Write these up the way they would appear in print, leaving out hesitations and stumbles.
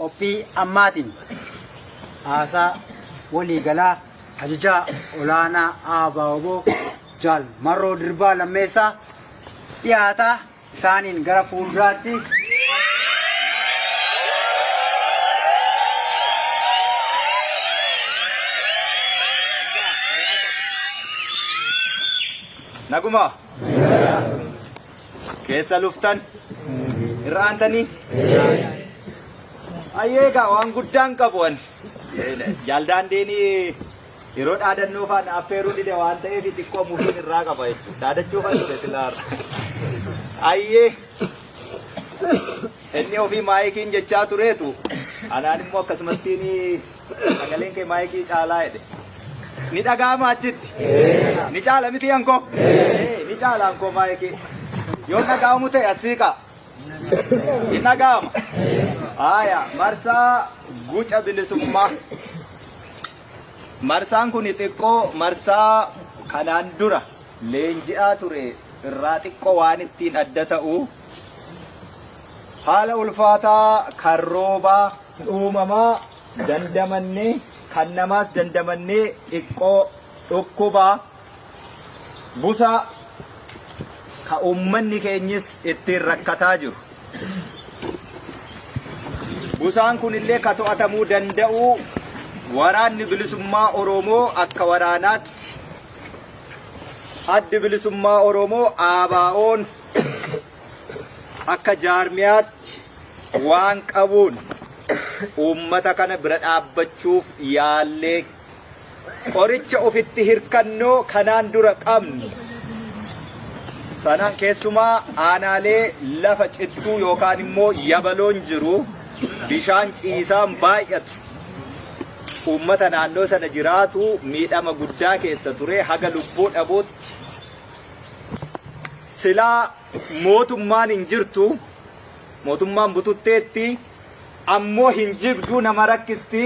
qophii ammaatiin haasaa waliigalaa ajajaa olaanaa ABO Jaal Marroo Dirbaa Lammeessaa dhiyaataa isaaniin gara fuulduraatti Naguma keessa luftan irraantanii ayyeegaa waan guddaan qabuun jaaldaandeeni yeroo dhaadannoo faana affeeruu dide waan ta'eef xiqqoo muhiin irraa qaba jechuudha. Dhaadachuu kan ture silaar ayyee inni ofii maayikiin jechaa tureetu anaan immoo akkasumattiin sagaleen kee maayikii caalaa jedhe. Ni dhaga'ama achitti ni caala miti yankoo ni caala yankoo maayikii yoo dhaga'amu ta'e asiiqa ni dhaga'ama. Aya marsaa guca bilisummaa marsaan kun xiqqoo marsaa kanaan dura leenji'aa ture irraa xiqqoo waan ittiin adda ta'u haala ulfaataa kan roobaa uumamaa dandamannee kan namaas dandamannee xiqqoo dhukkubaa busaa ka uummanni keenyis ittiin rakkataa jiru. Busaan kun illee ka to'atamuu danda'u waraanni bilisummaa Oromoo akka waraanaatti addi bilisummaa Oromoo ABO'n akka jaarmiyaatti waan qabuun uummata kana bira dhaabbachuuf yaallee qoricha ofitti hirkannoo kanaan dura qabnu sanaan keessumaa aanaalee lafa cittuu yookaan immoo yabaloon jiru bishaan ciisaan baay'atu uummata naannoo sana jiraatu miidhama guddaa keessa ture haga lubbuu dhabuutti silaa mootummaan hin jirtu mootummaan bututteetti ammoo hin jigduu nama rakkisti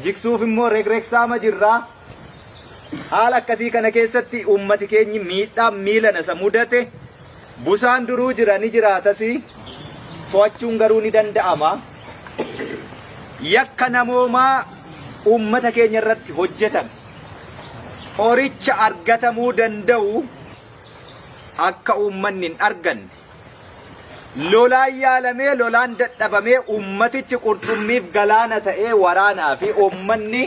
jigsuuf immoo regregsaama jirraa haala akkasii kana keessatti uummati keenyi miidhaan miila nasa mudate busaan duruu jira ni jiraatasi to'achuun garuu ni danda'ama. Yakka namoomaa uummata keenya irratti hojjetame qoricha argatamuu danda'u akka uummanni hin arganne lolaan yaalamee lolaan dadhabamee uummatichi qurxummiif galaana ta'ee waraanaa fi uummanni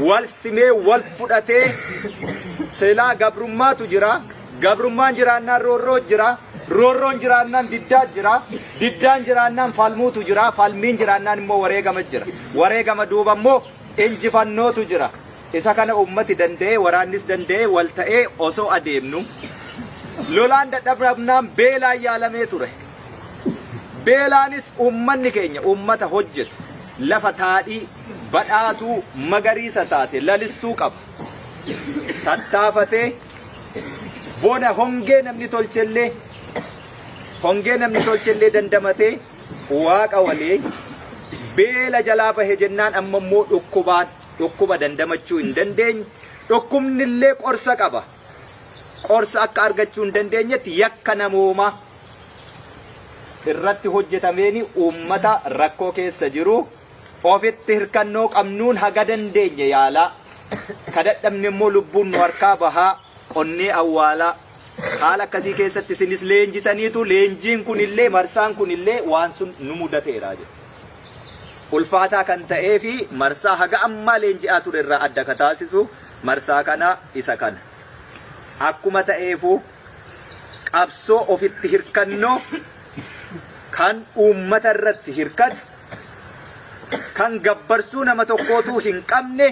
wal simee wal fudhatee silaa gabrummaatu jira. Gabrummaan jiraannaan roorroo jira. Roorroon jiraannaan diddaa jira. Diddaan jiraannaan falmuutu jira. Falmiin jiraannaan immoo wareegama jira. Wareegama duuba immoo injifannootu jira. Isa kana uummati danda'ee waraannis danda'ee wal ta'ee osoo adeemnu lolaan dadhabnaan beelaan yaalamee ture. Beelaanis uummanni keenya uummata hojjetu lafa taadhii badhaatuu magariisa taate lalistuu qaba. Tattaafatee bona hongee namni tolchellee dandamatee waaqa walee beela jalaa bahe jennaan amma immoo dhukkuba dandamachuu hin dandeenye dhukkubnillee qorsa qaba. Qorsa akka argachuu hin dandeenyetti yakka namoomaa irratti hojjetameeni uummata rakkoo keessa jiru ofitti hirkannoo qabnuun haga dandeenye yaalaa kadhadhamne immoo lubbuun nu harkaa bahaa qonnee awwaalaa haala akkasii keessatti isinis leenjitaniitu leenjiin kunillee marsaan kunillee waan sun nu mudateera jedhu. Ulfaataa kan ta'ee fi marsaa haga ammaa leenji'aa ture irraa adda ka taasisu marsaa kana isa kana. Akkuma ta'eefu qabsoo ofitti hirkannoo kan uummata irratti hirkatu kan gabbarsuu nama tokkootu hin qabne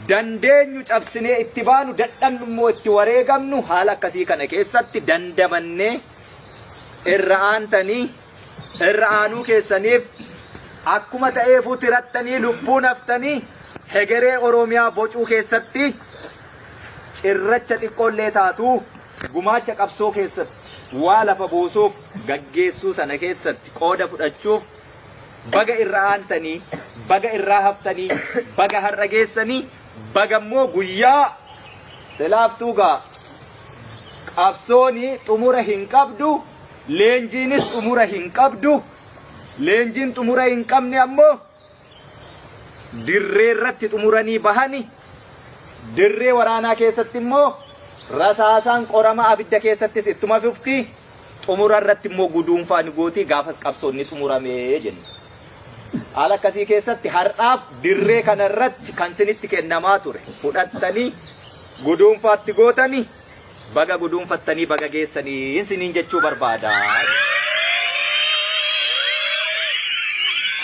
dandeenyu cabsinee itti baanu dadhabnu immoo itti wareegamnu haala akkasii kana keessatti dandamannee irra aanuu keessaniif akkuma ta'eefu tirattanii lubbuun haftanii hegeree Oromiyaa bocuu keessatti cirracha xiqqoollee taatu gumaacha qabsoo keessatti waa lafa buusuuf gaggeessuu sana keessatti qooda fudhachuuf baga irra aantanii baga irraa haftanii baga har'a geessanii baga immoo guyyaa silaaftuugaa qabsooni xumura hin qabdu leenjiinis xumura hin qabdu leenjiin xumura hin qabne ammoo dirree irratti xumuranii bahani dirree waraanaa keessatti immoo rasaasaan qorama abidda keessattis ittuma fufti xumura irratti immoo guduunfaan gootii gaafas qabsoonni xumuramee jenna. Haala akkasii keessatti har'aaf dirree kana irratti kan isinitti kennamaa ture fudhattanii guduunfaatti gootanii baga guduunfattanii baga geessanii isiniin jechuu barbaada.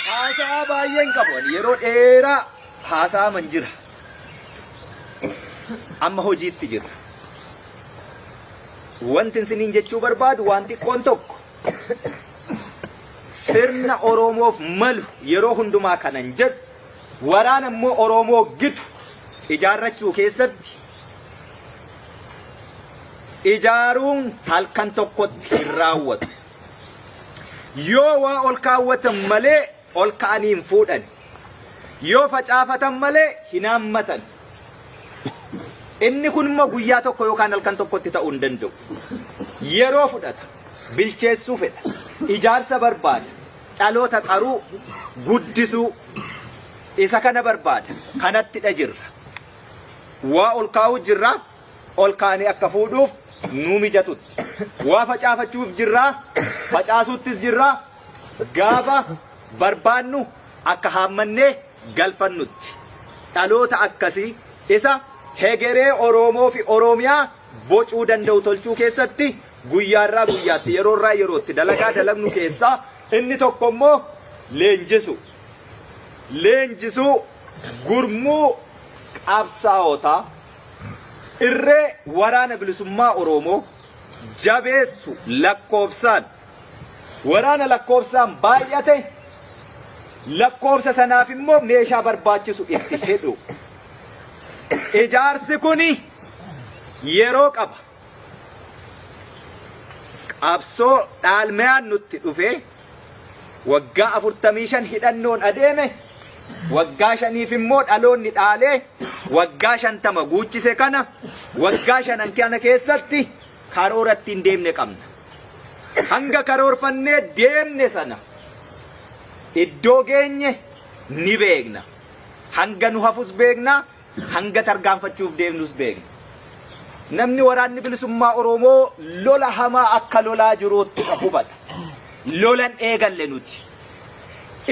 Haasaa baay'een qabu yeroo dheeraa haasa'aman jira. Amma hojiitti jira. Wanti isiniin jechuu barbaadu waan xiqqoon tokko sirna Oromoof malu yeroo hundumaa kanan jedhu waraana immoo Oromoo gitu ijaarrachuu keessatti ijaaruun halkan tokkotti hin raawwatu. Yoo waa ol kaawwatan malee ol ka'anii hin fuudhan. Yoo facaafatan malee hin haammatan. Inni kun immoo guyyaa tokko yookaan halkan tokkotti ta'uu hin danda'u. Yeroo fudhata, bilcheessuu fedha, ijaarsa barbaada, dhaloota qaruu, guddisuu, isa kana barbaada. Kanattidha jirra. Waa ol kaa'uu jirra, ol kaa'anii akka fuudhuuf nu mijatutti. Waa facaafachuuf jirra, facaasuuttis jirra, gaafa barbaannu akka haammannee galfannutti. Dhaloota akkasii isa hegeree Oromoo fi Oromiyaa bocuu danda'u tolchuu keessatti guyyaarraa guyyaatti yeroorraa yerootti dalagaa dalagnu keessaa inni tokko immoo leenjisuu gurmuu qabsaa'otaa irree waraana bilisummaa Oromoo jabeessu lakkoofsaan waraana lakkoofsaan baay'ate lakkoofsa sanaaf immoo meeshaa barbaachisu itti hidhu. Ijaarsi kuni yeroo qaba. Qabsoo dhaalmayaan nutti dhufe waggaa 45 hidhannoon adeeme waggaa 5 immoo dhaloonni dhaalee waggaa 50 guuchise kana waggaa 5 kana keessatti karooratti hin deemne qabna. Hanga karoorfannee deemne sana iddoo geenye ni beekna. Hanga nu hafus beekna. Hanga targaanfachuuf deemnus beekna. Namni waraanni bilisummaa Oromoo lola hamaa akka lolaa jiruutti hubata. Lolan eegalle nuti.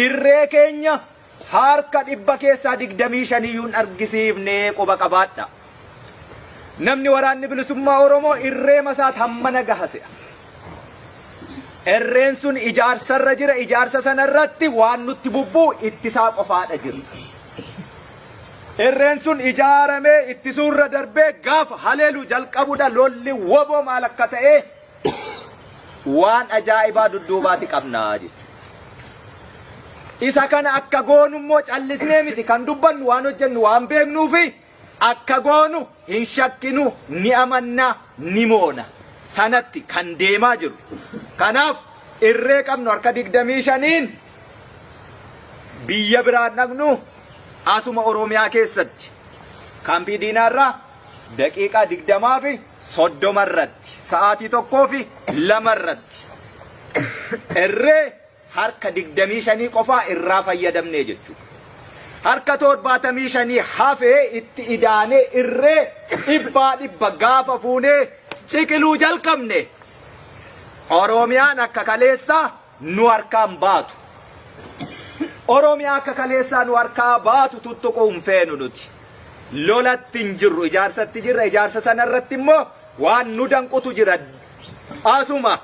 Irree keenya harka 100 keessaa 25 iyyuu argisiifnee quba qabaadha. Namni waraanni bilisummaa Oromoo irree masaat hammana gahase. Irreen sun ijaarsarra jira. Ijaarsa sanarratti waan nutti bubbuu ittisaa qofaadha jira. Irreen sun ijaaramee ittisuurra darbee gaafa haleelu jalqabudha lolli woboo maal akka ta'e waan ajaa'ibaa dudduubaati qabnaa jechuudha. Isa kana akka goonu immoo callisnee miti kan dubbannu waan hojjennu waan beeknuufi akka goonu hin shakkinu ni amanna ni moona sanatti kan deemaa jiru. Kanaaf irree qabnu harka 25 biyya biraan dhaqnu asuma Oromiyaa keessatti kaampii diinaarraa daqiiqaa 20 fi 30 irratti sa'aatii 1 fi 2 irratti irree harka 25 qofaa irraa fayyadamnee jechuudha. Harka 75 hafee itti idaanee irree 100 gaafa fuunee ciqiluu jalqabne Oromiyaan akka kaleessaa nu harkaan baatu. Oromiyaa akka kaleessaa nu harkaa baatu tuttuquu hin feenu nuti. Lolatti hin jirru ijaarsatti jirra. Ijaarsa sanarratti immoo waan nu danqutu jira. Asuma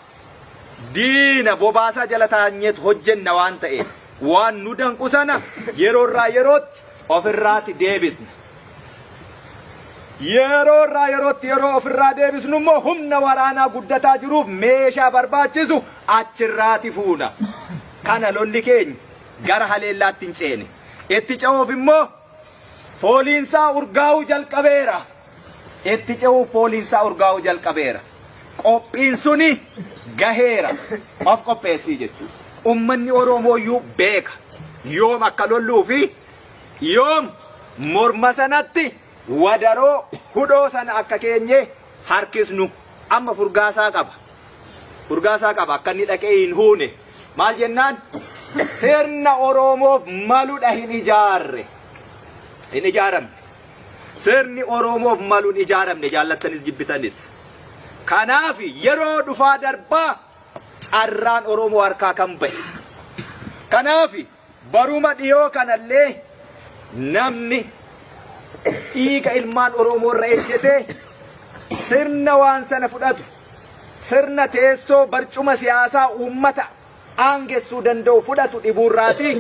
diina bobaasaa jala taanyeetu hojjenna waan ta'eef waan nu danqu sana yeroorraa yerootti ofirraati deebisna. Yeroorraa yerootti yeroo ofirraa deebisnu immoo humna waraanaa guddataa jiruuf meeshaa barbaachisu achirraati fuuna. Kana lolli keenya gara haleellaatti hin ceene. Itti ce'uuf immoo fooliinsaa urgaa'uu jalqabeera. Itti ce'uuf fooliinsaa urgaa'uu jalqabeera. Qophiin suni gaheera. Of qopheessii jechuudha. Ummanni Oromooyyuu beeka. Yoom akka lolluu fi yoom morma sanatti wadaroo hudhoo sana akka keenye harkisnu amma furgaasaa qaba. Furgaasaa qaba akka inni dhaqee hin huune. Maal jennaan? sirna Oromoof maludha hin ijaarre. Hin ijaaramne. Sirni Oromoof malu hin ijaaramne jaallattanis jibbitanis. Kanaaf yeroo dhufaa darbaa carraan Oromoo harkaa kan bahe. Kanaaf baruma dhiyoo kanallee namni dhiiga ilmaan Oromoo irra ejjete sirna waan sana fudhatu sirna teessoo barcuma siyaasaa uummata aangessuu danda'u fudhatu dhibuurraati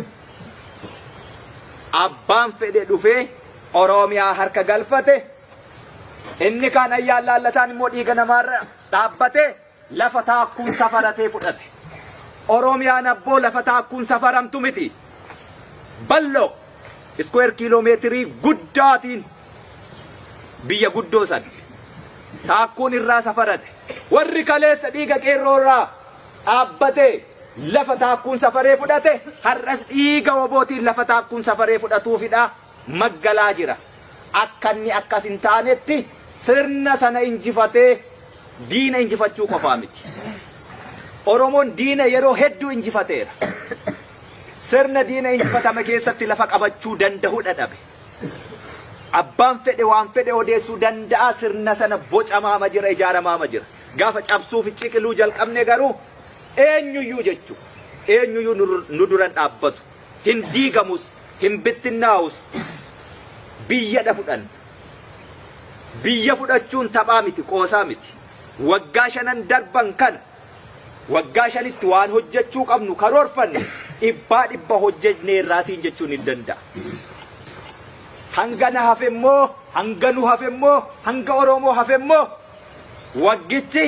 abbaan fedhe dhufee Oromiyaa harka galfate inni kaan ayyaan laallataan immoo dhiiga namaarra dhaabbate lafa taakkuun safaratee fudhate. Oromiyaan abboo lafa taakkuun safaramtu miti. Ballo square kiiloomeetirii guddaatiin biyya guddoo san taakkuun irraa safarate. Warri kaleessa dhiiga qeerroorraa dhaabbate lafa taakkuun safaree fudhate har'as dhiiga obootiin lafa taakkuun safaree fudhatuufidha maggalaa jira. Akka inni akkas hin taanetti sirna sana injifatee diina injifachuu qofaa miti. Oromoon diina yeroo hedduu injifateera. Sirna diina injifatame keessatti lafa qabachuu danda'u dhabe. Abbaan fedhe waan fedhe odeessuu danda'a sirna sana bocamaa jira ijaaramaa jira. Gaafa cabsuuf ciqiluu jalqabne garuu eenyuyyuu jechuu eenyuyyuu nu duran dhaabbatu hin diigamus hin bittinnaa'us biyya fudhan. Biyya fudhachuun taphaa miti qoosaa miti. Waggaa 5 darban kana waggaa 5tti waan hojjechuu qabnu karoorfanne dhibba hojjennee raasiin jechuun hin danda'a. Hanga na hafemmoo hanga nu hafemmoo hanga Oromoo hafemmoo waggichi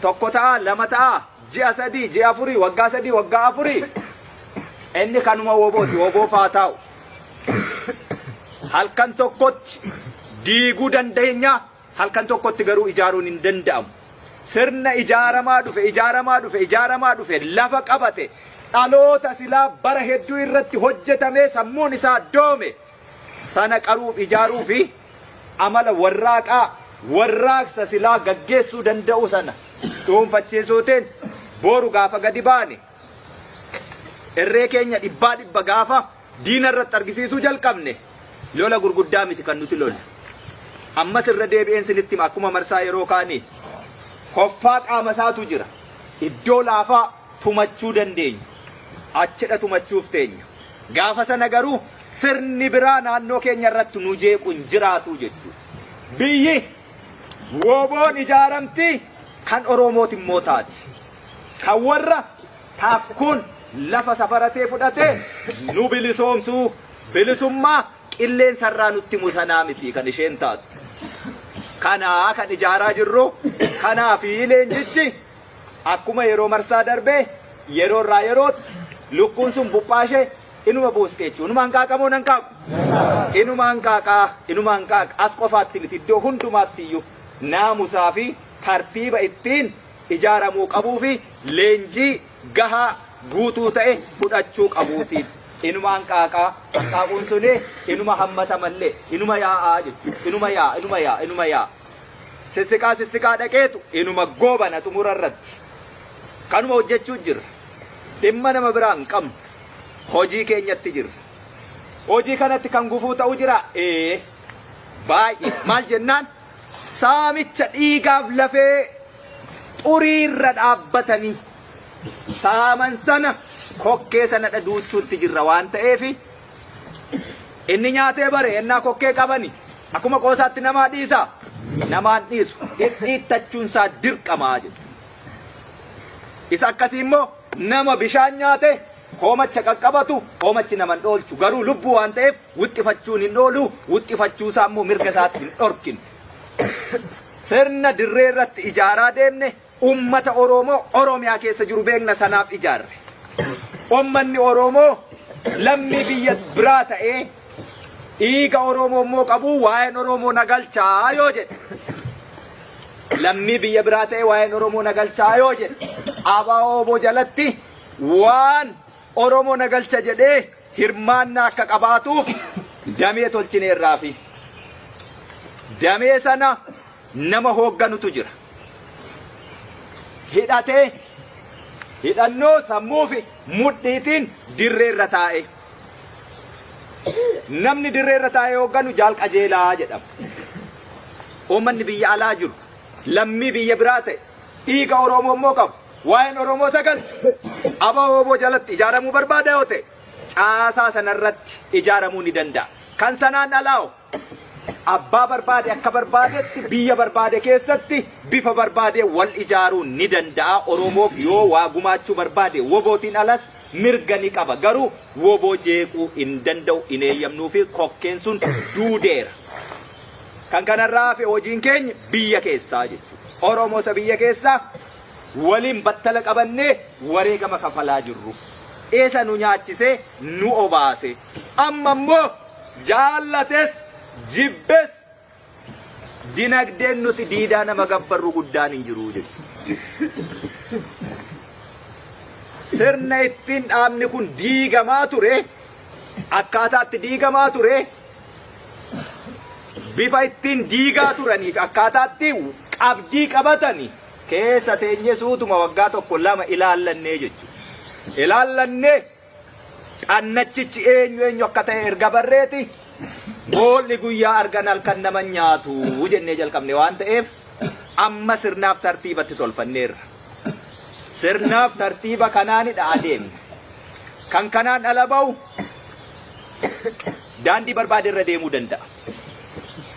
tokko ta'a lama ta'a ji'a 3 ji'a 4 waggaa 3 waggaa 4 inni kanuma wobooti woboo faa taa'u. Halkan tokkotti diiguu dandeenya halkan tokkotti garuu ijaaruun hin danda'amu. Sirna ijaaramaa dhufe lafa qabate dhaloota silaa bara hedduu irratti hojjetamee sammuun isaa doome sana qaruuf ijaaruu fi amala warraaqsa silaa gaggeessuu danda'u sana dhuunfachiisuutiin boru gaafa gadi baane irree keenya dhibba gaafa diina irratti argisiisuu jalqabne lola gurguddaa miti kan nuti lolle. Ammas irra deebi'een sinitti akkuma marsaa yeroo kaanii hoffaa qaama isaatu jira. Iddoo laafaa tumachuu dandeenya. Achidha tumachuuf teenya. Gaafa sana garuu sirni biraa naannoo keenya irratti nu jeequun jiraatu jechuudha. Biyyi woboon ijaaramti kan Oromooti immoo taati. Kan warra taakkuun lafa safaratee fudhatee nu bilisoomsuu bilisummaa qilleensarraa nutti musanaa miti kan isheen taatu. Kanaa kan ijaaraa jirru kanaa fi leenjichi akkuma yeroo marsaa darbee yeroo irraa yerootti lukkuun sun buphaashee inuma booste jechuun inumaan qaaqamoo nan qaaqu. Inumaan qaaqa as qofaatti miti iddoo hundumaatti iyyuu naamusaa fi tartiiba ittiin ijaaramuu qabuu fi leenjii gahaa guutuu ta'e fudhachuu qabuutiin. Inumaan qaaquun suni inuma hammata mallee inuma yaa'aa jechuudha. Inuma yaa. Sissiqaa dhaqeetu inuma goobana xumura irratti. Kanuma hojjechuu jirra. Dhimma nama biraa hin qabnu. Hojii keenyatti jirra. Hojii kanatti kan gufuu ta'u jira. Baay'ee maal jennaan saamicha dhiigaaf lafee xuriirra dhaabbatanii saaman sana kokkee sana dhaduuchuutti jirra waan ta'eef inni nyaatee bare ennaa kokkee qabani akkuma qoosaatti namaa dhiisa namaan dhiisu dhiittachuun isaa dirqamaa jedhu. Isa akkasii immoo nama bishaan nyaate hoomacha qaqqabatu hoomachi naman dhoolchu garuu lubbuu waan ta'eef wuxxifachuun hin oolu wuxxifachuu isaa immoo mirga isaatti hin dhorkinu. Sirna dirree irratti ijaaraa deemne ummata Oromoo Oromiyaa keessa jiru beekna sanaaf ijaarre. Ummanni Oromoo lammii biyya biraa ta'ee dhiiga Oromoo immoo qabu waa'een Oromoo nagalchaa yoo jedhe. Lammii biyya biraa ta'ee waa'een Oromoo nagalchaa yoo jedhe. ABO jalatti waan Oromoo nagalcha jedhee hirmaannaa akka qabaatuuf damee tolchineerraa fi damee sana nama hoogganutu jira. Hidhatee hidhannoo sammuu fi mudhiitiin dirree irra taa'e. Namni dirree irra taa'e hoogganu jaal qajeelaa jedhama. Uummanni biyya alaa jiru lammii biyya biraa ta'e dhiiga Oromoo immoo qabu waa'een Oromoo sagalchu ABO jalatti ijaaramuu barbaada yoo ta'e caasaa sanarratti ijaaramuu ni danda'a. Kan sanaan alaa'u abbaa barbaade akka barbaadetti biyya barbaade keessatti bifa barbaade wal ijaaruu ni danda'a. Oromoof yoo waa gumaachuu barbaade wobootiin alas mirga ni qaba. Garuu woboo jeequu hin danda'u, hin eeyyamnuu fi kokkeen sun duudeera. Kan kanarraa hafe hojiin keenya biyya keessaa jechuudha. Oromoo isa biyya keessaa waliin battala qabannee wareegama kafalaa jirru. Eessa nu nyaachisee nu obaase. Amma immoo jaallates jibbes dinagdeen nuti diidaa nama gabbarru guddaan hin jiru jechuudha. Sirna ittiin dhaabni kun diigamaa ture, akkaataatti diigamaa ture, bifa ittiin diigaa turanii fi akkaataatti qabdii qabatanii keessa teenyee suutuma waggaa tokko lama ilaallannee jechuudha. Ilaallannee xannachichi eenyu akka ta'e erga barreeti boolli guyyaa argan halkan nama nyaatu jennee jalqabne waan ta'eef amma sirnaaf tartiibatti tolfanneerra. Sirnaaf tartiiba kanaanidha adeemne. Kan kanaan ala ba'u daandii barbaade irra deemuu danda'a.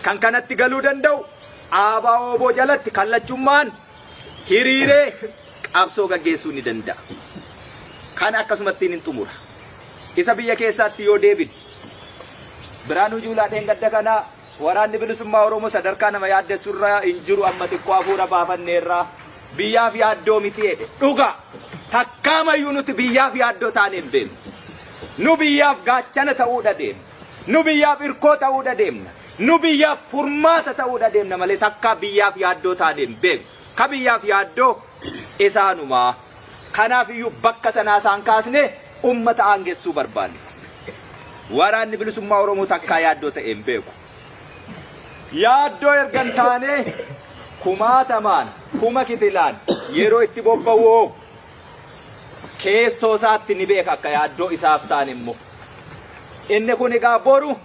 Kan kanatti galuu danda'u ABO jalatti kallachummaan hiriiree qabsoo gaggeessuu ni danda'a. Kan akkasumatti hin xumura. Isa biyya keessaatti yoo deebine Biraanuu Juulaa dheengadda kana waraanni bilisummaa Oromoo sadarkaa nama yaaddessurra hin jiru amma xiqqoo hafuura baafanneerraa biyyaaf yaaddoo miti jedhe dhuga takkaamayyuu nuti biyyaaf yaaddoo taanee hin beeknu. Nu biyyaaf gaachana ta'uudha deemna. Nu biyyaaf irkoo ta'uudha deemna. Nu biyyaaf furmaata ta'uudha deemna malee takkaa biyyaaf yaaddoo taanee hin beeknu. Ka biyyaaf yaaddoo isaanumaa. Kanaaf iyyuu bakka sanaa isaan kaasne ummata aangessuu barbaanne. Waraanni bilisummaa Oromoo takkaa yaaddoo ta'e hin beeku. Yaaddoo ergan taanee kumaatamaan kuma kitilaan yeroo itti bobba'u keessoo isaatti ni beeka akka yaaddoo isaaf taane immoo. Inni kun egaa boru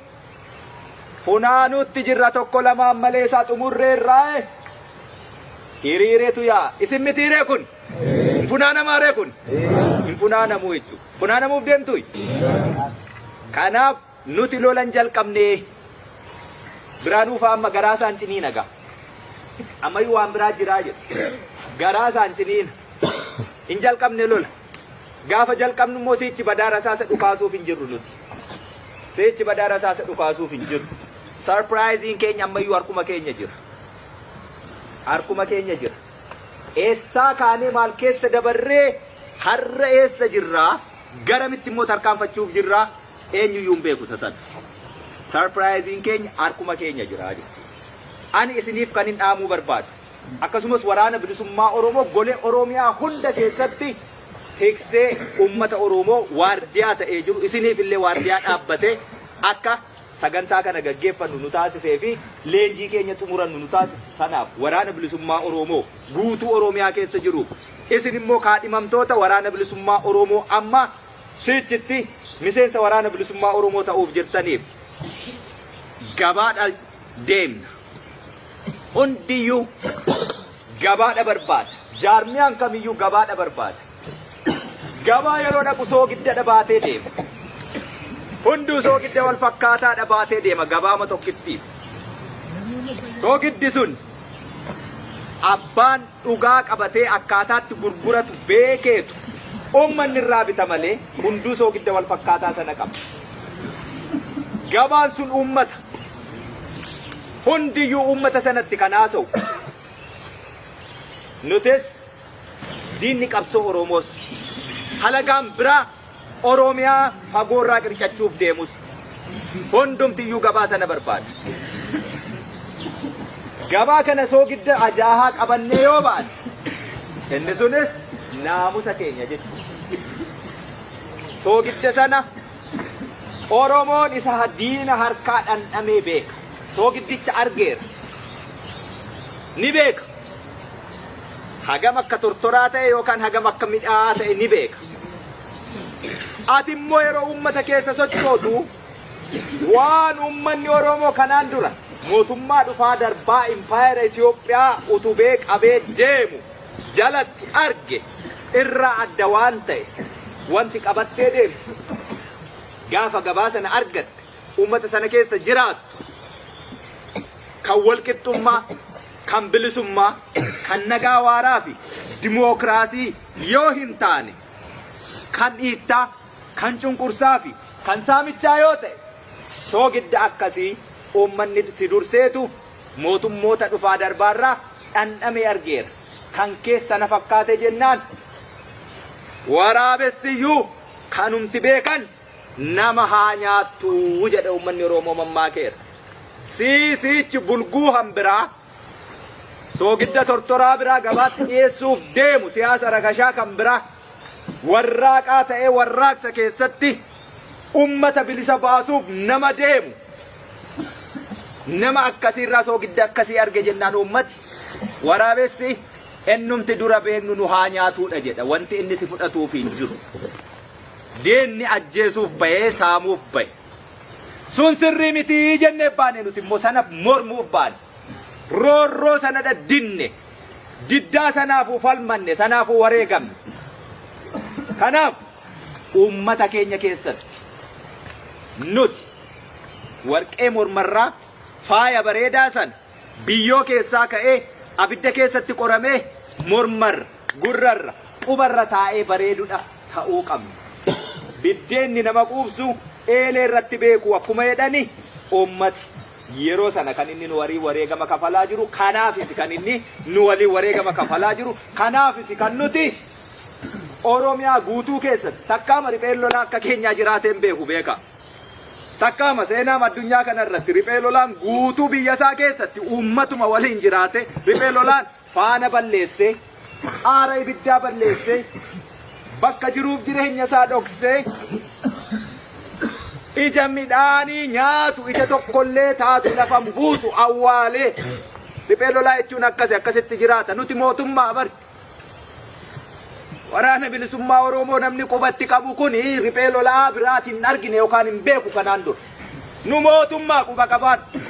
funaanuutti jirra tokko lamaan malee isaa xumurreerraa hiriireetu yaa isin mitiiree kun hin funaanamaaree kun hin funaanamuu jechuudha. Funaanamuuf deemtu. Kanaaf nuti lolan jalqabnee Biraanuu fa'aa amma garaa isaan ciniina gaa. Ammayyuu waan biraa jiraa jedhu. Garaa isaan ciniina. Hin jalqabne lola. Gaafa jalqabnu immoo sichi badaa rasaasa dhukaasuuf hin jirru nuti. Sichi badaa rasaasa dhukaasuuf hin jirru. Sarpiraayiziin keenya ammayyuu harkuma keenya jira. Harkuma keenya jira. Eessaa kaanee maal keessa dabarree har'a eessa jirraa garamitti immoo tarkaanfachuuf jirraa eenyuyyuu hin beeku sasan. Sarpiraayiziin keenya harkuma keenya jira jechuudha. Ani isiniif kan hin dhaamuu barbaadu. Akkasumas waraana bilisummaa Oromoo golee Oromiyaa hunda keessatti tiksee ummata Oromoo waardiyaa ta'ee jiru isiniif illee waardiyaa dhaabbatee akka sagantaa kana gaggeeffannu nu taasisee fi leenjii keenya xumurannu nu taasise sanaaf waraana bilisummaa Oromoo guutuu Oromiyaa keessa jiru. Isin immoo kaadhimamtoota waraana bilisummaa Oromoo amma sichitti miseensa waraana bilisummaa Oromoo ta'uuf jirtaniif gabaadha deemna. Hundiyyuu gabaadha barbaada. Jaarmiyaan kamiyyuu gabaadha barbaada. Gabaa yeroo dhaqu soogidda dhabaatee deema. Hunduu soogidda wal fakkaataa dhabaatee deema gabaama tokkittiif. Soogiddi sun abbaan dhugaa qabatee akkaataatti gurguratu beekeetu ummanni irraa bita malee hunduu soogidda wal fakkaataa sana qaba. Gabaan sun ummata. Hundiyyuu ummata sanatti kan haasa'u. Nutis diinni qabsoo Oromoos halagaan biraa Oromiyaa fagoorraa qircachuuf deemus hundumtiyyuu gabaa sana barbaada. Gabaa kana soogidda ajaahaa qabannee yoo ba'an inni sunis naamusa keenya jechuudha. Soogidda sana Oromoon isa diina harkaa dhandhamee beeka. Soogiddicha argeera. Ni beeka. hagam akka tortoraa ta'e yookaan hagam akka midhaa ta'e ni beeka. Ati immoo yeroo uummata keessa sochootu waan uummanni Oromoo kanaan dura mootummaa dhufaa darbaa impaayera Itoophiyaa utubee qabee deemu jalatti arge irraa adda waan ta'e wanti qabattee deemtu gaafa gabaa sana argatte uummata sana keessa jiraattu kan walqixxummaa, kan bilisummaa, kan nagaa waaraa fi dimookiraasii yoo hin taane kan dhiittaa, kan cunqursaa fi kan saamichaa yoo ta'e soogidda akkasii uummanni si durseetu mootummoota dhufaa darbaarraa dhandhamee argeera. Kan keessa na fakkaate jennaan waraabessiyyuu kanumti beekan nama haa nyaattu jedha uummanni Oromoo mammaakeera. Siisichi bulguu hambiraa soogidda tortoraa biraa gabaatti dhiyeessuuf deemu siyaasa rakashaa kan biraa warraaqaa ta'ee warraaqsa keessatti ummata bilisa baasuuf nama deemu nama akkasiirraa soogidda akkasii arge jennaan ummati waraabessi ennumti dura beeknu nu haa nyaatuudha jedha. Wanti inni si fudhatuuf hin jiru. Deenni ajjeesuuf bahee saamuuf bahe sun sirrii miti jennee baane nuti immoo sanaaf mormuuf baane roorroo sana dinne diddaa sanaafuu falmanne sanaafuu wareegamne. Kanaaf uummata keenya keessatti nuti warqee mormarraa faaya bareedaa san biyyoo keessaa ka'ee abidda keessatti qoramee mormarra gurrarra qubarra taa'ee bareedudha ta'uu qabna. Biddeenni nama quubsu eelee irratti beeku akkuma jedhani uummati yeroo sana kan inni nu walii wareegama kafalaa jiru. Kanaafis kan inni nu walii wareegama kafalaa jiru. Kanaafis kan nuti Oromiyaa guutuu keessatti takkaama ripheen lolaa akka keenyaa jiraateen beeku beeka. Takkaama seenaa addunyaa kanarratti ripheen lolaan guutuu biyya isaa keessatti uummatuma waliin jiraate ripheen lolaan faana balleessee aara ibiddaa balleessee bakka jiruuf jireenya isaa dhoksee ija midhaanii nyaatu ija tokkollee taatu lafan buusu awwaalee ripheen lolaa jechuun akkasitti jiraata. Nuti mootummaa barti waraana bilisummaa Oromoo namni qubatti qabu kun ripheen lolaa biraatiin argine yookaan hin beeku. Kanaan dura nu mootummaa quba qabaadhu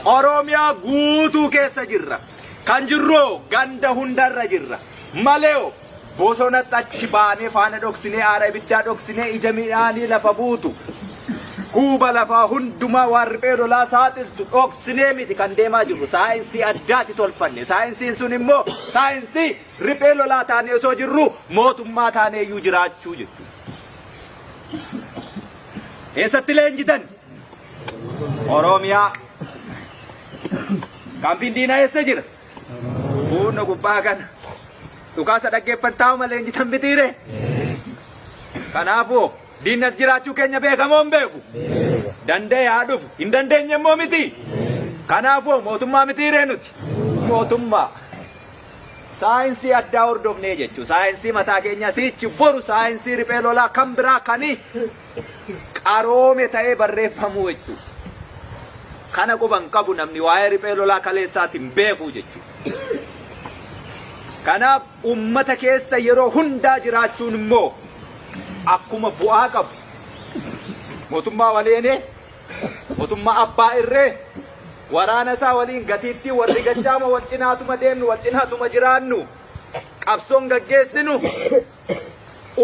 Oromiyaa guutuu keessa jirra. Kan jirru ganda hundarra jirra malee bosonatti achi baanee faana dhoksinee aara ibiddaa dhoksinee ija midhaanii lafa buutu kuuba lafaa hundumaa waan riphee lolaa saaxiltu dhoksinee miti kan deemaa jirru. Saayinsii addaati tolfanne. Saayinsiin sun immoo saayinsii riphee lolaa taanee osoo jirru mootummaa taanee iyyuu jiraachuu jechuudha. Eessatti leenjitan? Oromiyaa. Kaampiin diinaa eessa jira? Buunna gubbaa kana. Dhukaasa dhaggeeffattaa uma leenjitan bitiire. Kanaafuu diinnas jiraachuu keenya beekamoo hin beeku. Danda'ee haa dhufu. Hin dandeenye immoo miti. Kanaafuu mootummaa mitiiree nuti. Mootummaa. Saayinsii addaa hordofnee jechuudha. Saayinsii mataa keenya sichi boru saayinsii riphee lolaa kan biraa kanii qaroome ta'ee barreeffamuu jechuudha. Kana quban qabu namni waa'ee riphee lolaa kaleessaatiin beeku jechuudha. Kanaaf uummata keessa yeroo hundaa jiraachuun immoo akkuma bu'aa qabu. Mootummaa waliinee, mootummaa abbaa irree, waraana isaa waliin gatiittii warri gachaama wal cinaatuma deemnu wal cinaatuma jiraannu qabsoon gaggeessinu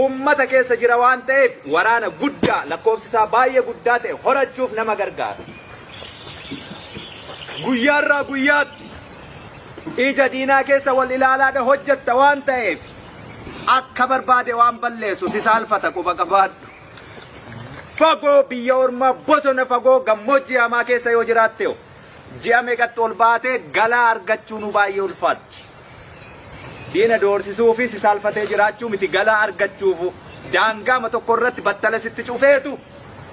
uummata keessa jira waan ta'eef waraana guddaa lakkoofsi isaa baay'ee guddaa ta'e horachuuf nama gargaara. Guyyaarraa guyyaatti ija diinaa keessa wal ilaalaadha hojjetta waan ta'eef akka barbaade waan balleessu si saalfata quba qabaadhu. Fagoo biyya ormaa bosona fagoo gammoojjii hamaa keessa yoo jiraatte ji'a meeqatti ol baatee galaa argachuu nu baay'ee ulfaatti. Diina doorsisuufi si saalfatee jiraachuu miti galaa argachuufu daangaama tokko irratti battala sitti cufeetu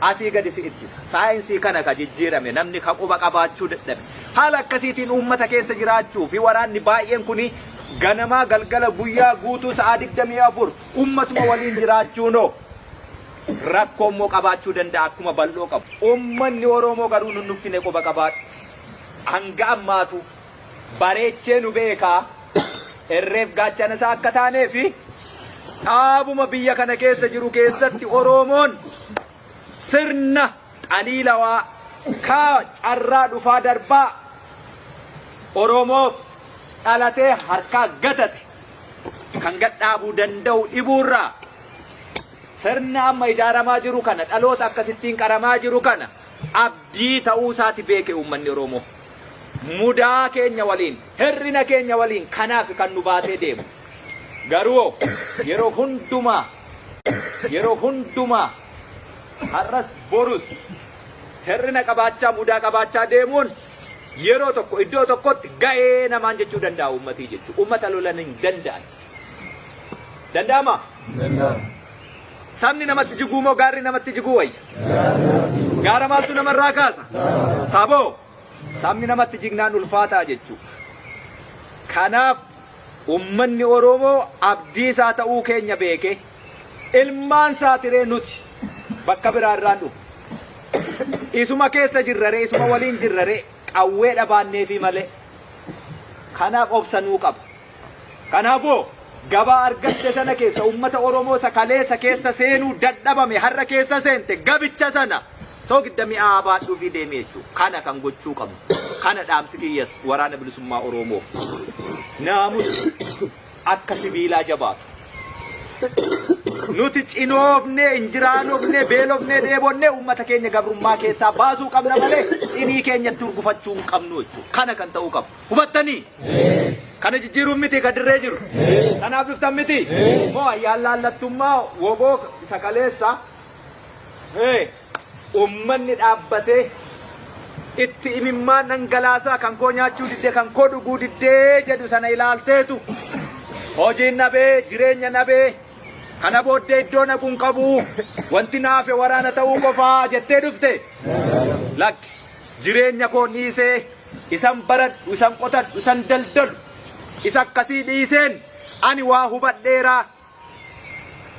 asii gadi si ittisa. Saayinsii kana ka jijjiirame namni ka quba qabaachuu dadhabe. Haala akkasiitiin uummata keessa jiraachuu fi waraanni baay'een kuni ganamaa galgala guyyaa guutuu sa'aa 24 uummatuma waliin jiraachuunoo rakkoo immoo qabaachuu danda'a akkuma bal'oo qabu. Uummanni Oromoo garuu nuffine quba qabaadhu. Hanga ammaatu bareechee nu beekaa irreef gaachana isaa akka taanee fi dhaabuma biyya kana keessa jiru keessatti Oromoon sirna qaliilawaa kaa carraa dhufaa darbaa Oromoof dhalatee harkaa gatate kan gadhaabuu danda'u dhibuurraa sirna amma ijaaramaa jiru kana dhaloota akkasittiin qaramaa jiru kana abdii ta'uu isaati beeke uummanni Oromoo. Mudaa keenya waliin, hirrina keenya waliin kanaaf kan nu baatee deemu. Garuu yeroo hundumaa har'as borus hirrina qabaachaa mudaa qabaachaa deemuun yeroo tokko iddoo tokkotti ga'ee namaan jechuu danda'a uummatii jechuudha. Uummata lolan hin danda'an. Danda'ama? Sabni namatti jiguu moo gaarri namatti jiguu wayya? Gaara maaltu namarraa kaasa? Saboo sabni namatti jignaan ulfaataa jechuudha. Kanaaf uummanni Oromoo abdii isaa ta'uu keenya beeke ilmaan saatiree nuti bakka biraarraan dhufu. Isuma keessa jirraree isuma waliin jirraree qawwee dhabaanneefi malee. Kanaaf obsanuu qaba. Kanaafoo gabaa argatte sana keessa uummata Oromoo sakaleessa keessa seenuu dadhabame har'a keessa seente gabicha sana soogidda mi'aa baadhuu fi deemee jechuudha. Kana kan gochuu qabnu. Kana dhaamsi kiyyas waraana bilisummaa Oromoof. Naamus akka sibiilaa jabaatu. Nuti cinoofnee, injiraanofnee, beelofnee, dheebonnee uummata keenya gabrummaa keessaa baasuu qabna malee cinii keenyatti urgufachuu hin qabnu jechuudha. Kana kan ta'uu qabu. Hubattanii? Kana jijjiiruun miti kan dirree jiru. Kanaaf dhuftan miti. Moo ayyaan laallattummaa wogoo sakaleessa uummanni dhaabbatee itti imimmaan dhangalaasaa kan koo nyaachuu diddee kan koo dhuguu diddee jedhu sana ilaalteetu hojiin nabee jireenya nabee kana booddee iddoo naquun qabu wanti naafe waraana ta'uu qofaa jettee dhufte lakki jireenya koo dhiisee isan baradhu isan qotadhu isan daldalu isa akkasii dhiiseen ani waa hubadheeraa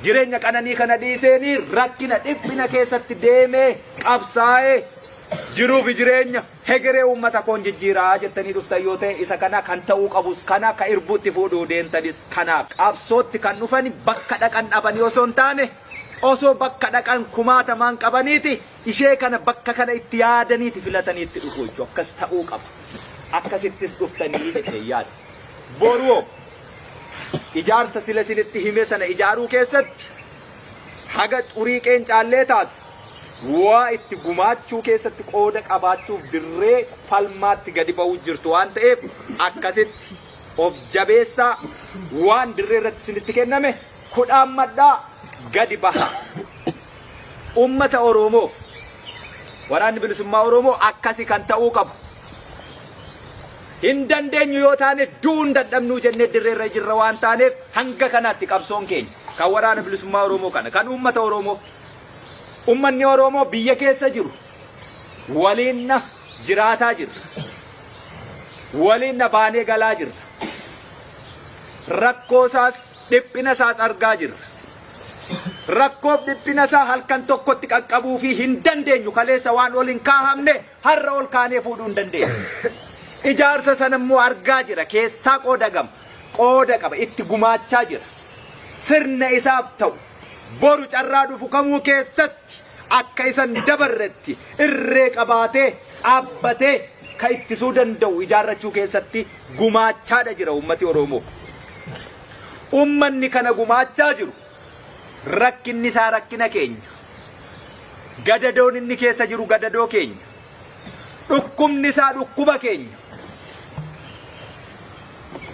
jireenya qananii kana dhiiseenii rakkina dhiphina keessatti deemee qabsaa'ee jiruufi jireenya hegeree uummata koon jijjiiraa jettanii dhuftan yoo ta'e isa kana kan ta'uu qabus kana ka irbuutti fuudhuu deemtanis kanaaf qabsootti kan dhufani bakka dhaqan dhabanii osoo hin taane osoo bakka dhaqan kumaatamaan qabaniiti ishee kana bakka kana itti yaadaniiti filatanii itti dhufu jechuudha. Akkas ta'uu qaba. Akkasittis dhuftanii jettee yaada. Boruo ijaarsa sila sinitti hime sana ijaaruu keessatti haga xurii qeencaallee taatu waa itti gumaachuu keessatti qooda qabaachuuf dirree falmaatti gadi ba'uu jirtu waan ta'eef akkasitti of jabeessaa waan dirree irratti sinitti kenname kudhaan maddaa gadi baha. Uummata Oromoof waraanni bilisummaa Oromoo akkasi kan ta'uu qabu. Hin dandeenyu yoo taane duun dadhabnuu jennee dirree irra jirra waan taaneef hanga kanaatti qabsoon keenya kan waraana bilisummaa Oromoo kana kan uummata Oromoo. Uummanni Oromoo biyya keessa jiru waliin jiraataa jirra. Waliin baanee galaa jirra. Rakkoo isaas dhiphina isaas argaa jirra. Rakkoof dhiphina isaa halkan tokkotti qaqqabuu fi hin dandeenyu kaleessa waan ol hin kaahamne har'a ol kaanee fuudhuu hin dandeenyu. Ijaarsa sana immoo argaa jira keessaa qooda qaba itti gumaachaa jira. Sirna isaaf ta'u boru carraa dhufu kamuu keessatti akka isan dabarretti irree qabaatee dhaabbatee ka ittisuu danda'u ijaarrachuu keessatti gumaachaadha jira uummati Oromoo. Uummanni kana gumaachaa jiru rakkinni isaa rakkina keenya. Gadadoon inni keessa jiru gadadoo keenya. Dhukkubni isaa dhukkuba keenya.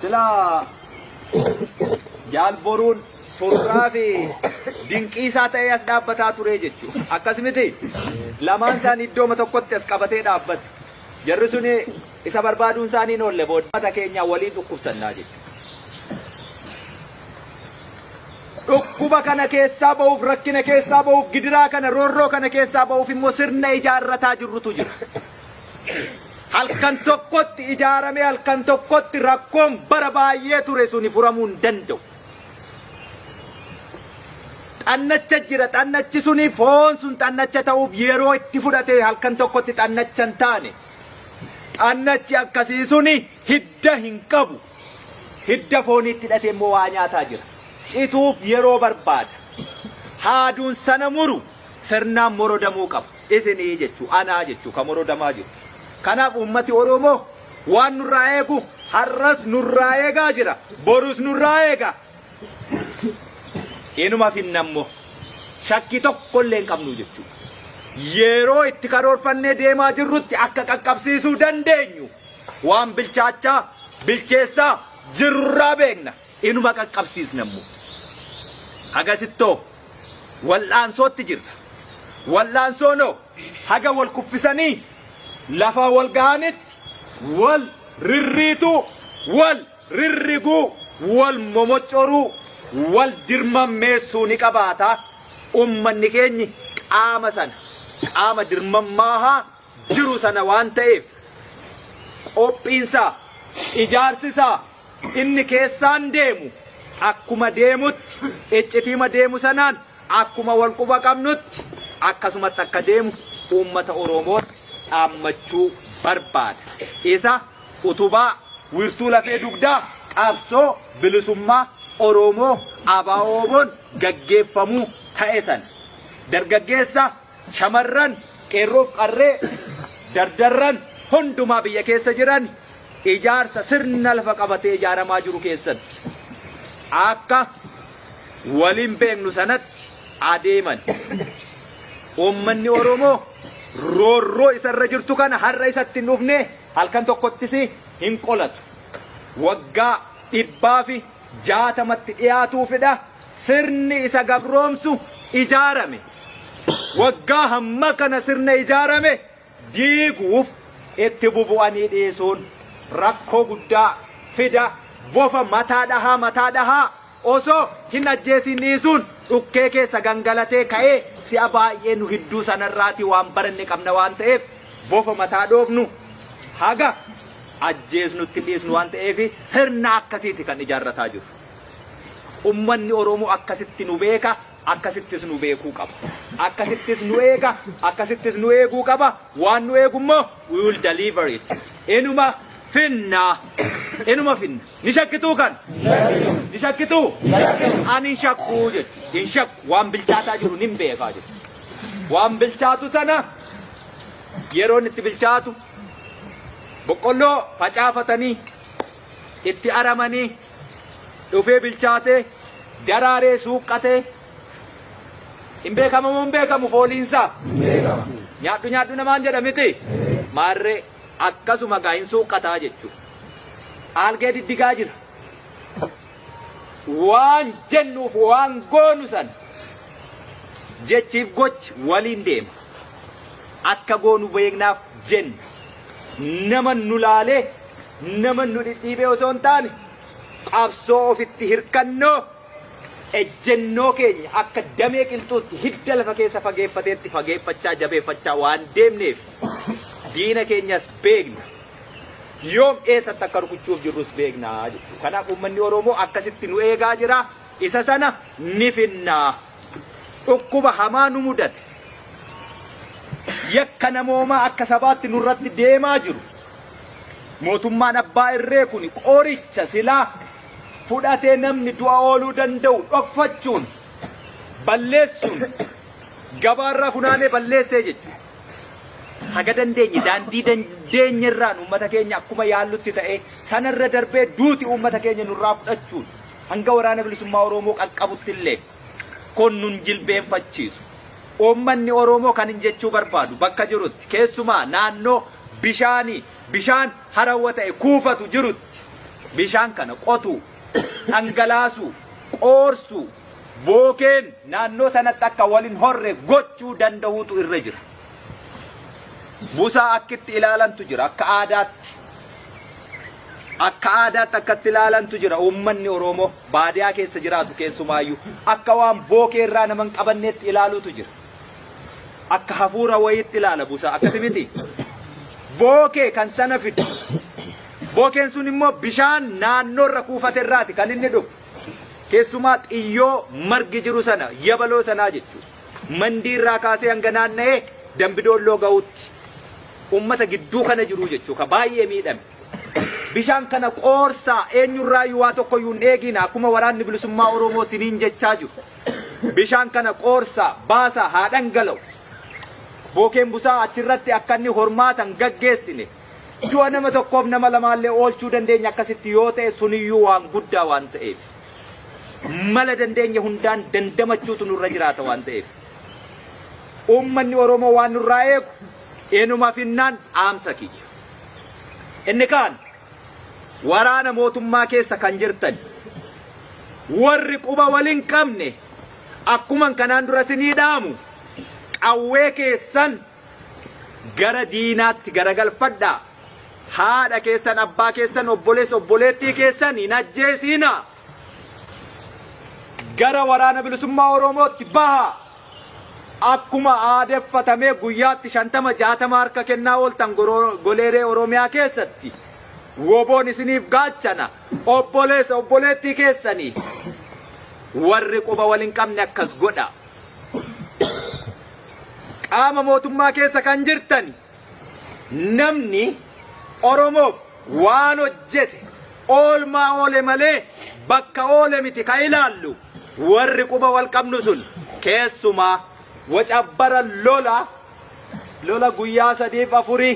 Sila jaalboruun surraa fi dinqii isaa ta'ee as dhaabbataa ture jechuudha. Akkas miti lamaan isaanii iddooma tokkotti as qabatee dhaabbata. Jarri sun isa barbaaduun isaanii hin oolle booda uummata keenya waliin dhukkubsannaa jechuudha. Dhukkuba kana keessaa ba'uuf rakkina keessaa ba'uuf gidiraa kana roorroo kana keessaa ba'uuf immoo sirna ijaarrataa jirrutu jira. Halkan tokkotti ijaaramee halkan tokkotti rakkoon bara baay'ee ture suni furamuu hin danda'u. Xannacha jira xannachi suni foon sun xannacha ta'uuf yeroo itti fudhate halkan tokkotti xannacha hin taane. Xannachi akkasii suni hidda hin qabu. hidda fooniitti hidhatee immoo waa nyaataa jira. Cituuf yeroo barbaada. Haaduun sana muru sirnaan morodamuu qaba. Isinii jechuu anaa jechuu kan morodamaa jiru. Kanaaf uummati Oromoo waan nurraa eegu har'as nurraa eegaa jira. Borus nurraa eega. Inuma finnammoo shakkii tokkollee hin qabnu jechuudha. Yeroo itti karoorfannee deemaa jirrutti akka qaqqabsiisuu dandeenyu waan bilchaachaa bilcheessaa jirurraa beekna. Inuma qaqqabsiisnammoo. Hagasittoo wal'aansootti jirra. Wal'aansoonoo haga wal kuffisanii lafa wal gahanitti wal rirriituu, wal rirriguu, wal momoccoruu, wal dirmammeessuu ni qabaata. Ummanni keenyi qaama dirmammaahaa jiru sana waan ta'eef qophiinsaa, ijaarsisaa inni keessaan deemu akkuma deemutti iccitiima deemu sanaan akkuma wal quba qabnutti akkasumatti akka deemu uummata Oromoon dhaammachuu barbaada. Isa utubaa wirtuu lafee dugdaa qabsoo bilisummaa Oromoo ABO'n gaggeeffamuu ta'e sana dargaggeessa shamarran qeerroof qarree dardarran hundumaa biyya keessa jiran ijaarsa sirna lafa qabatee ijaaramaa jiru keessatti akka waliin beeknu sanatti adeeman. Uummanni Oromoo roorroo isarra jirtu kana har'a isatti hin dhufne halkan tokkottis hin qolatu. Waggaa 160 dhiyaatuufidha sirni isa gabroomsu ijaarame. Waggaa hamma kana sirna ijaarame diiguuf itti bubu'anii dhiyeessuun rakkoo guddaa fida. Bofa mataa dhahaa osoo hin ajjeesin dhiisuun dhukkee keessa gangalatee ka'ee si'a baay'ee nu hidduu sanarraati waan baranne qabna waan ta'eef bofa mataa dhoofnu haga ajjeesnutti dhiisnu waan ta'eef sirna akkasiiti kan ijaarrataa jiru. Ummanni Oromoo akkasitti nu beeka, akkasittis nu beekuu qaba. Akkasittis nu eega, akkasittis nu eeguu qaba. Waan nu eegummoo we will deliver it. Inuma finna. Ni shakkituu kan? Ni shakkituu? Ani hin shakkuu jedhu. Hin shakku waan bilchaataa jiru nin beekaa jedhu. Waan bilchaatu sana yeroo itti bilchaatu boqqolloo facaafatanii itti aramanii dhufee bilchaatee daraaree suuqqatee hin beekamu moo hin beekamu fooliinsaa? Nyaadhu namaan jedha miti. Maarree akkasuma gaa hin suuqqataa jechuudha. Algee diddigaa jira. Waan jennuuf waan goonu san jechiif gochi waliin deema. Akka goonu beeknaaf jenna. Nama nu laalee, nama nu dhidhiibee osoo hin taane qabsoo ofitti hirkannoo ejjennoo keenya akka damee qilxuutti hidda lafa keessa fageeffateetti fageeffachaa jabeeffachaa waan deemneef diina keenyas beekna. Yoom eessatti akka rukuchuuf jirrus beeknaa jechuudha. Kanaaf uummanni Oromoo akkasitti nu eegaa jira. Isa sana ni finnaa. Dhukkuba hamaa nu mudate. Yakka namoomaa akka sabaatti nurratti deemaa jiru. Mootummaan abbaa irree kun qoricha silaa fudhatee namni du'a ooluu danda'u dhokfachuun balleessuun gabaarraa funaanee balleessee jechuudha. Haga dandeenye daandii dandeenyerraan uummata keenya akkuma yaallutti ta'ee sanarra darbee duuti uummata keenya nurraa fudhachuun hanga waraana bilisummaa Oromoo qaqqabutti illee kun nun jilbeenfachiisu. Uummanni Oromoo kan hin jechuu barbaadu bakka jirutti keessumaa naannoo bishaan harawwa ta'e kuufatu jirutti bishaan kana qotuu, dhangalaasuu, qoorsuu, bookeen naannoo sanatti akka waliin horre gochuu danda'uutu irra jira. Busaa akkitti ilaalantu jira akka aadaatti. Akka aadaatti akkatti ilaalantu jira uummanni Oromoo baadiyaa keessa jiraatu keessumaayyuu akka waan bookee irraa naman qabanneetti ilaaluutu jira. Akka hafuura wayiitti ilaala busaa akkasi miti. Bookee kan sana fidu. Bookeen sun immoo bishaan naannoo irra kuufate irraati kan inni dhufu. Keessumaa xiyyoo margi jiru sana yabaloo sanaa jechuudha. Mandii irraa kaasee hanga naanna'ee Dambidoolloo ga'utti. Ummata gidduu kana jiru jechuudha baay'ee miidhame. bishaan kana qoorsaa eenyurraa waa tokko yuun eegina akkuma waraanni bilisummaa Oromoo siniin jechaa jiru. Bishaan kana qoorsaa baasaa haa dhangala'u. Bookeen busaa achirratti akka inni hormaatan gaggeessine. Du'a nama tokkoof nama lamaallee oolchuu dandeenya akkasitti yoo ta'e suniyyuu waan guddaa waan ta'eef. Mala dandeenya hundaan dandamachuutu nurra jiraata waan ta'eef. Uummanni Oromoo waan nurraa eegu eenyuma finnaan dhaamsa kiyya. Inni kaan waraana mootummaa keessa kan jirtan warri quba waliin qabne akkuman kanaan dura sinii dhaamu qawwee keessan gara diinaatti garagalfadhaa. Haadha keessan abbaa keessan obboleessa obboleettii keessan hin ajjeesina. Gara waraana bilisummaa Oromootti baha. Akkuma aadeffatamee guyyaatti 50-60 harka kennaa ooltan goleeree Oromiyaa keessatti woboon isiniif gaachana obboleessa obboleettii keessanii warri quba waliin qabne akkas godha. Qaama mootummaa keessa kan jirtan namni Oromoof waan hojjete oolmaa oole malee bakka oole miti ka ilaallu warri quba wal qabnu sun keessumaa wacabbara lola guyyaa 3-4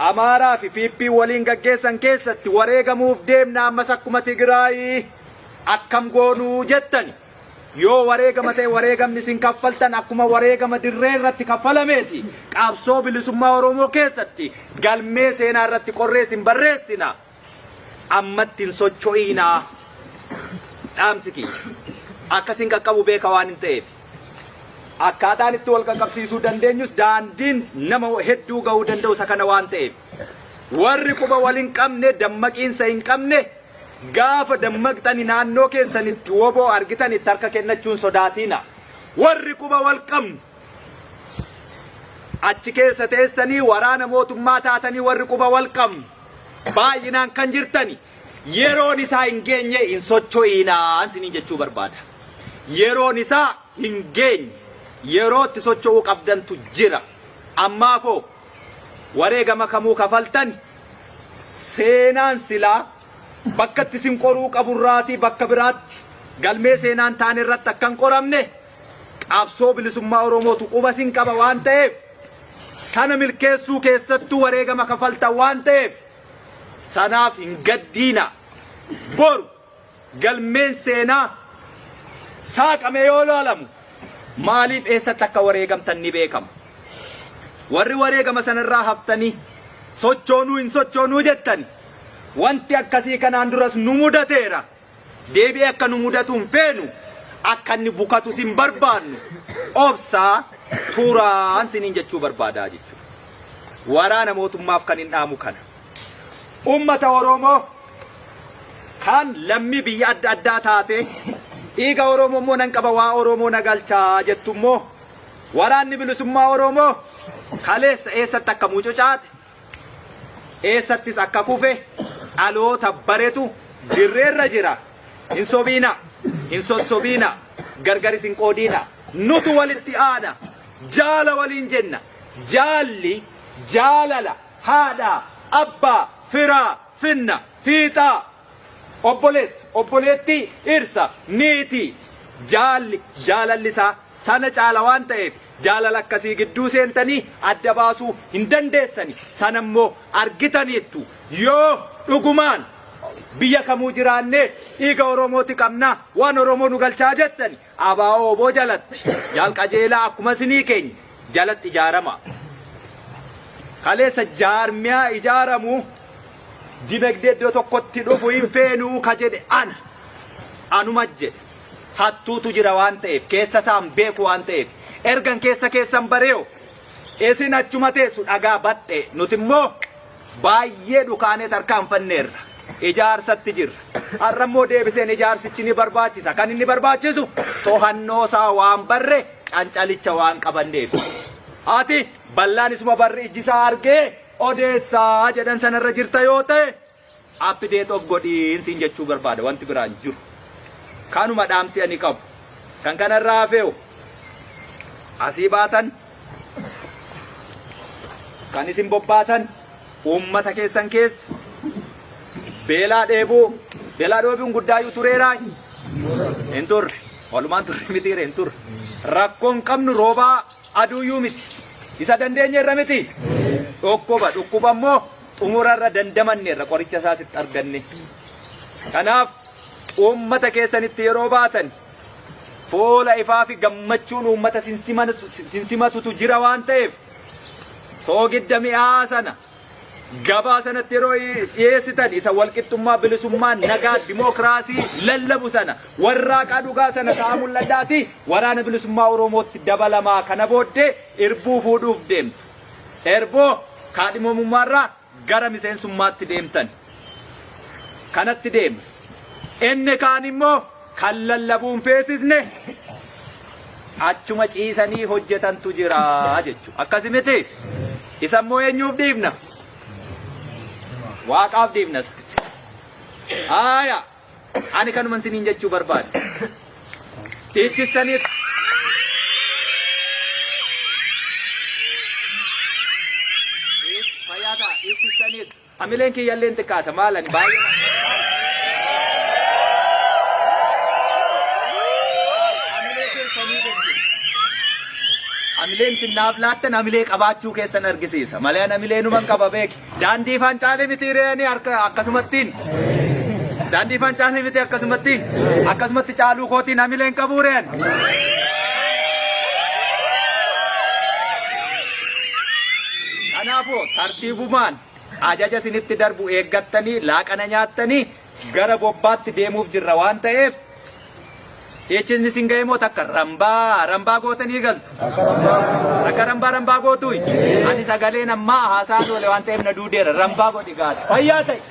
Amaaraa fi Piippii waliin gaggeessan keessatti wareegamuuf deemna ammas akkuma Tigraay akkam goonuu jettani. Yoo wareegama ta'e wareegamni isin kaffaltan akkuma wareegama dirree irratti kaffalameeti. Qabsoo bilisummaa Oromoo keessatti galmee seenaa irratti qorreessin barreessina. Ammatti hin socho'inaa. Dhaamsi kiyya akkasiin qaqqabu beeka waan hin ta'eef. Akkaataan itti wal qaqqabsiisuu dandeenyus daandiin nama hedduu ga'uu danda'u isa kana waan ta'eef. Warri quba waliin qabne dammaqiinsa hin qabne gaafa dammaqxani naannoo keessanitti woboo argitanitti harka kennachuun sodaatina. Warri quba wal qabnu achi keessa teessanii waraana mootummaa taatanii warri quba wal qabnu baay'inaan kan jirtani yeroon isaa hin geenye hin socho'inaa siniin jechuu barbaada. Yeroon isaa hin geenye yerootti socho'uu qabdantu jira. Ammaafoo wareegama kamuu kafaltan seenaan silaa bakka itti sin qoruu qaburraatii bakka biraatti galmee seenaan taane irratti akkan qoramne qabsoo bilisummaa Oromootu quba sin qaba waan ta'eef sana milkeessuu keessattuu wareegama kafaltan waan ta'eef sanaaf hin gaddiina. Boru galmeen seenaa saaqame yoo ilaalamu maaliif eessatti akka wareegamtan ni beekama. Warri wareegama sanarraa haftanii sochoonuu hin sochoonuu jettani wanti akkasii kanaan duras nu mudateera. Deebi'ee akka nu mudatu hin feenu akka inni bukatu sin barbaannu obsaa turaan siniin jechuu barbaadaa jechuudha. Waraana mootummaaf kan hin dhaamu kana. Ummata Oromoo kan lammii biyya adda addaa taate dhiiga Oromoo immoo nan qaba waa Oromoo na galchaa jettu immoo waraanni bilisummaa Oromoo kaleessa eessatti akka mucucaate eessattis akka kufe dhaloota baretu dirreerra jira. Hin sobiina hin sossobiina gargaris hin qoodiina. Nutu walitti aana jaala waliin jenna. Jaalli jaalala haadha abbaa firaa finna fiixaa obboleessa obboleettii irsa niitii jaalli jaalallisaa sana caala waan ta'eef jaalala akkasii gidduu seentanii adda baasuu hin dandeessani. Sana immoo argitaniittu yoo dhugumaan biyya kamuu jiraanne dhiiga Oromooti qabna waan Oromoo nu galchaa jettani abaa'oo oboo jalatti jaal qajeelaa akkuma sinii keenya jalatti ijaarama. Kaleessa jaarmiyaa ijaaramu dinagdee iddoo tokkotti dhufu hin feenuu ka jedhe anuma jedhe hattuutu jira waan ta'eef keessa isaan beeku waan ta'eef ergan keessan bareeyo isin achuma teessu dhagaa baxxe nuti immoo baay'ee dhukaanee tarkaanfanneerra ijaarsatti jirra. Har'a immoo deebiseen ijaarsichi ni barbaachisa. Kan inni barbaachisu to'annoo isaa waan barre cancalicha waan qabanneef. Ati ballaan isuma barri ijjisaa argee odeessaa jedhan sanarra jirta yoo ta'e update of godhiin siin jechuu barbaada wanti biraan jiru. Kanuma dhaamsi ani qabu. Kan kanarraa hafeewu asii baatan kan isin bobbaatan uummata keessan keessa beelaa dheebuun guddaayyuu tureeraa hin turre walumaan turre miti hin turre rakkoon qabnu roobaa aduuyyuu miti isa dandeenya irra miti dhukkuba immoo xumurarra dandamanneerra qoricha isaa sitti arganne kanaaf uummata keessanitti yeroo baatan fuula ifaa fi gammachuun uummata sinsimatutu jira waan ta'eef soogidda mi'aa sana gabaa sanatti yeroo dhiyeessitan isa walqixxummaa bilisummaa nagaa dimookiraasii lallabu sana warraaqaa dhugaa sana ta'a mul'adhaati waraana bilisummaa oromootti dabalamaa kana booddee irbuu fuudhuuf deemtu erboo kaadhimamummaarraa gara miseensummaatti deemtan kanatti deema inni kaan immoo kan lallabuun feesisne achuma ciisanii hojjetantu jira jechuudha akkasi miti isa immoo eenyuuf dhiibna waaqaaf dhiibna ani kanuman siniin jechuu barbaade dhiichistaniif fayyaata dhiichistaniif amileen kiyyalleen xiqqaata maalani baay'ee amileen sinnaaf laattan amilee qabaachuu keessan argisiisa malee amilee numan qaba beeki daandii fancaalee miti reeni akkasumattiin daandii fancaalee miti akkasumatti caaluu kootiin amileen qabuu reen kanaafuu tartiibumaan ajaja sinitti darbu eeggattanii laaqana nyaattanii gara bobbaatti deemuuf jirra waan ta'eef Echisni singa imo takka rambaa gootanii galtu. Akka rambaa gootu. Ani sagalee nammaa haasaan ole waan ta'eef na duudeera rambaa godhi gaata. Fayyaa ta'e.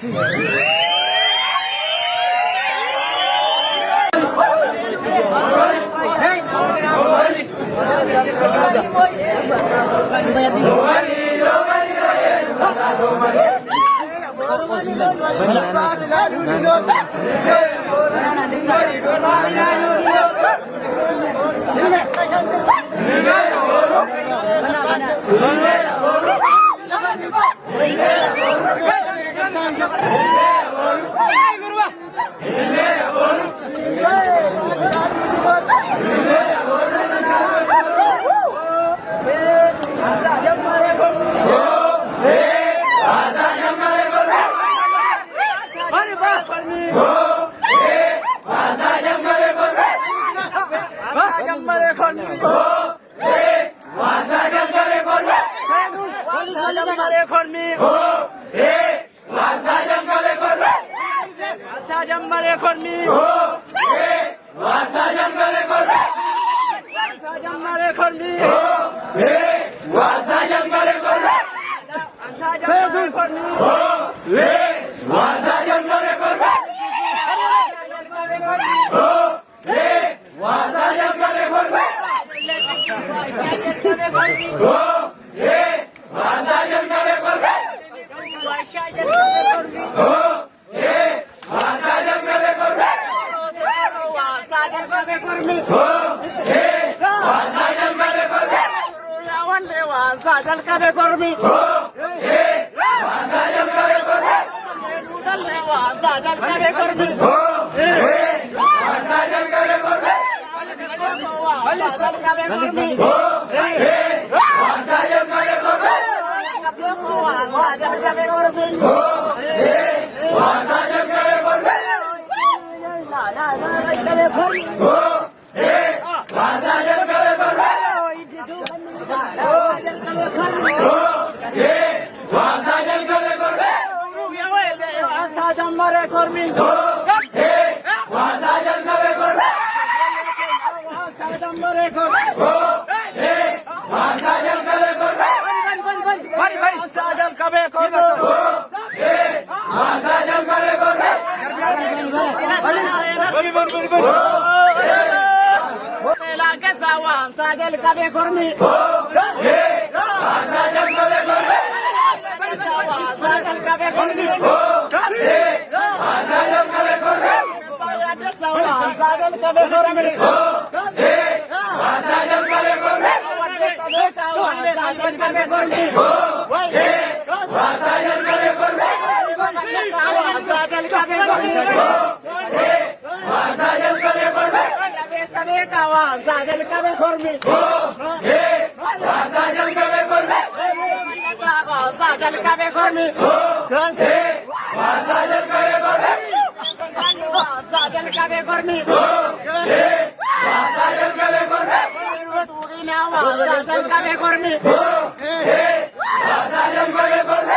jalqabe kormi haasa jalqabe kormi lameessa beekaa haasa jalqabe kormi haasa jalqabe kormi haasa jalqabe kormi haasa jalqabe kormi haasa jalqabe kormi haasa jalqabe kormi tuugina haasa jalqabe kormi haasa jalqabe kormi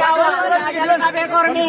haasa jalqabe kormi